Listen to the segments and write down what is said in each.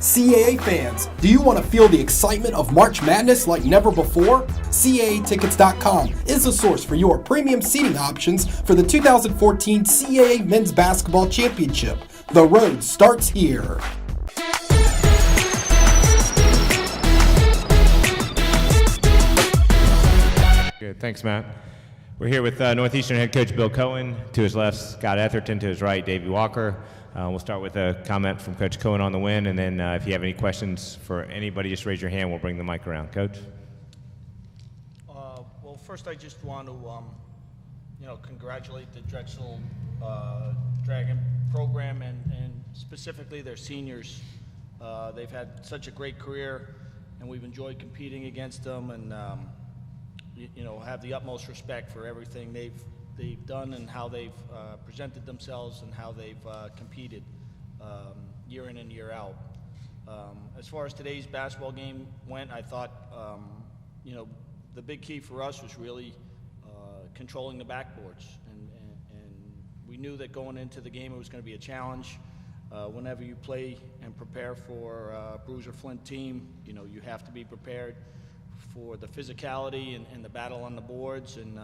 CAA fans, do you want to feel the excitement of March Madness like never before? CAAtickets.com is the source for your premium seating options for the 2014 CAA Men's Basketball Championship. The road starts here. Good, thanks, Matt. We're here with Northeastern head coach Bill Cohen. To his left, Scott Etherton. To his right, Davey Walker. We'll start with a comment from Coach Cohen on the win, and then if you have any questions for anybody, just raise your hand. We'll bring the mic around. Coach? Well, first I just want to, congratulate the Drexel Dragon program and specifically their seniors. They've had such a great career, and we've enjoyed competing against them, and have the utmost respect for everything they've done and how they've presented themselves and how they've competed year in and year out. As far as today's basketball game went, I thought, the big key for us was really controlling the backboards. And we knew that going into the game it was going to be a challenge. Whenever you play and prepare for a Bruiser Flint team, you have to be prepared for the physicality and the battle on the boards, and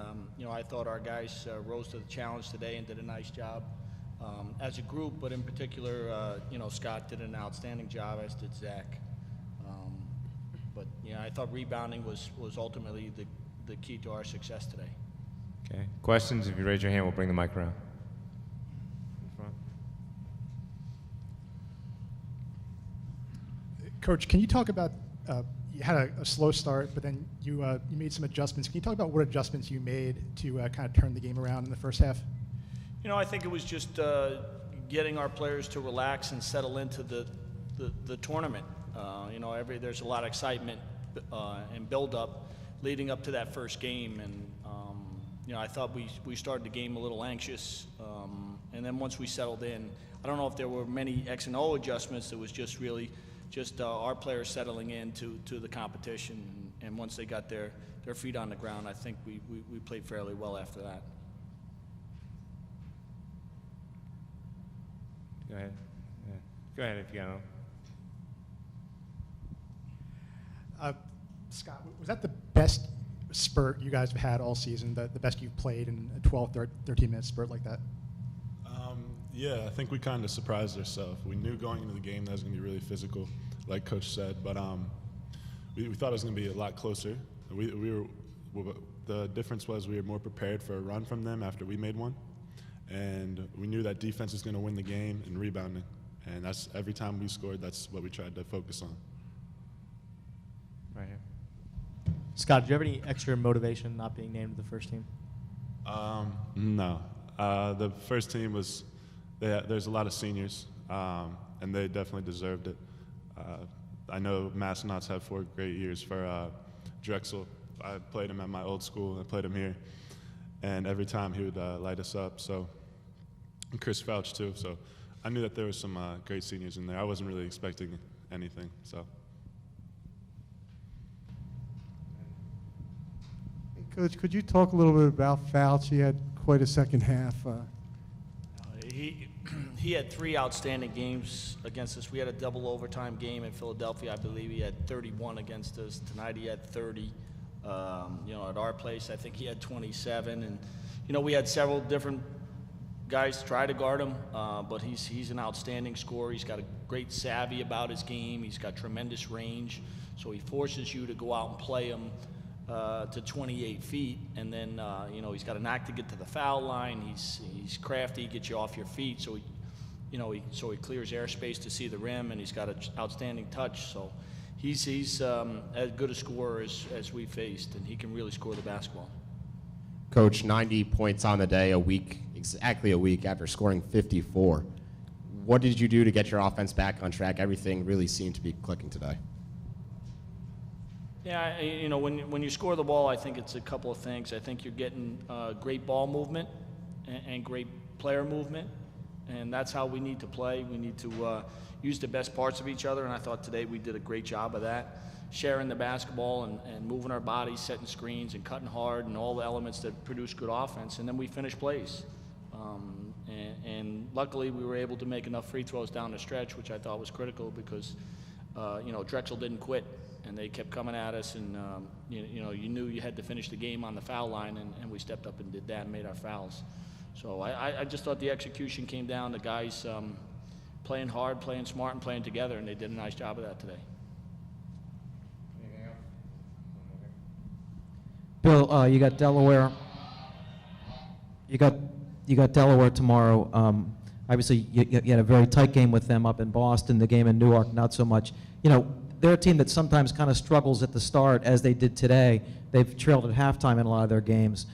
I thought our guys rose to the challenge today and did a nice job as a group, but in particular, Scott did an outstanding job, as did Zach. But I thought rebounding was ultimately the key to our success today. Okay. Questions? If you raise your hand, we'll bring the mic around. Coach, can you talk about you had a slow start, but then you made some adjustments. Can you talk about what adjustments you made to kind of turn the game around in the first half? I think it was just getting our players to relax and settle into the tournament. There's a lot of excitement and build-up leading up to that first game, and I thought we started the game a little anxious, and then once we settled in, I don't know if there were many X and O adjustments. It was just really our players settling into the competition, and once they got their feet on the ground, I think we played fairly well after that. Go ahead. Yeah. Go ahead if you go. Scott, was that the best spurt you guys have had all season, the best you've played in a 12, 13-minute spurt like that? Yeah, I think we kind of surprised ourselves. We knew going into the game that was going to be really physical, like Coach said, but we thought it was going to be a lot closer. The difference was we were more prepared for a run from them after we made one, and we knew that defense was going to win the game and rebounding, and that's every time we scored, that's what we tried to focus on. Right here. Scott, did you have any extra motivation not being named to the first team? No. The first team was. There's a lot of seniors, and they definitely deserved it. I know Massenot's had 4 great years for Drexel. I played him at my old school. I played him here, and every time he would light us up. So, and Chris Fouch too. So, I knew that there was some great seniors in there. I wasn't really expecting anything. So. Coach, could you talk a little bit about Fouch? He had quite a second half. He had 3 outstanding games against us. We had a double overtime game in Philadelphia. I believe he had 31 against us. Tonight he had 30. At our place, I think he had 27. And, we had several different guys try to guard him, but he's an outstanding scorer. He's got a great savvy about his game. He's got tremendous range. So he forces you to go out and play him to 28 feet, and then he's got a knack to get to the foul line. He's crafty, gets you off your feet, so he clears airspace to see the rim, and he's got an outstanding touch. So he's as good a scorer as we faced, and he can really score the basketball. Coach, 90 points on the day, exactly a week after scoring 54. What did you do to get your offense back on track? Everything really seemed to be clicking today. Yeah, when you score the ball, I think it's a couple of things. I think you're getting great ball movement and great player movement, and that's how we need to play. We need to use the best parts of each other, and I thought today we did a great job of that, sharing the basketball and moving our bodies, setting screens, and cutting hard, and all the elements that produce good offense, and then we finish plays. And luckily we were able to make enough free throws down the stretch, which I thought was critical because Drexel didn't quit, and they kept coming at us, and you knew you had to finish the game on the foul line, and we stepped up and did that and made our fouls. So I just thought the execution came down, the guys playing hard, playing smart, and playing together, and they did a nice job of that today. Anything else? Bill, you got Delaware. You got Delaware tomorrow. Obviously, you had a very tight game with them up in Boston. The game in Newark, not so much. They're a team that sometimes kind of struggles at the start, as they did today. They've trailed at halftime in a lot of their games.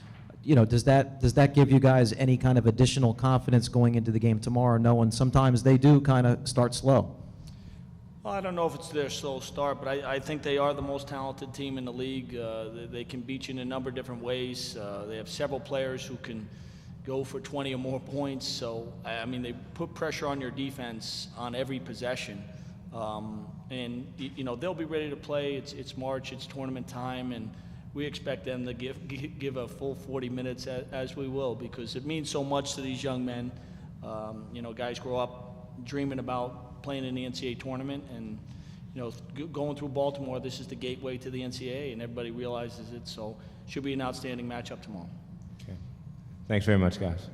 Does that give you guys any kind of additional confidence going into the game tomorrow, knowing sometimes they do kind of start slow? Well, I don't know if it's their slow start, but I think they are the most talented team in the league. They can beat you in a number of different ways. They have several players who can go for 20 or more points. So, they put pressure on your defense on every possession. And they'll be ready to play. It's March, it's tournament time, and we expect them to give a full 40 minutes as we will, because it means so much to these young men. Guys grow up dreaming about playing in the NCAA tournament, and going through Baltimore, this is the gateway to the NCAA, and everybody realizes it. So, should be an outstanding matchup tomorrow. Okay. Thanks very much, guys.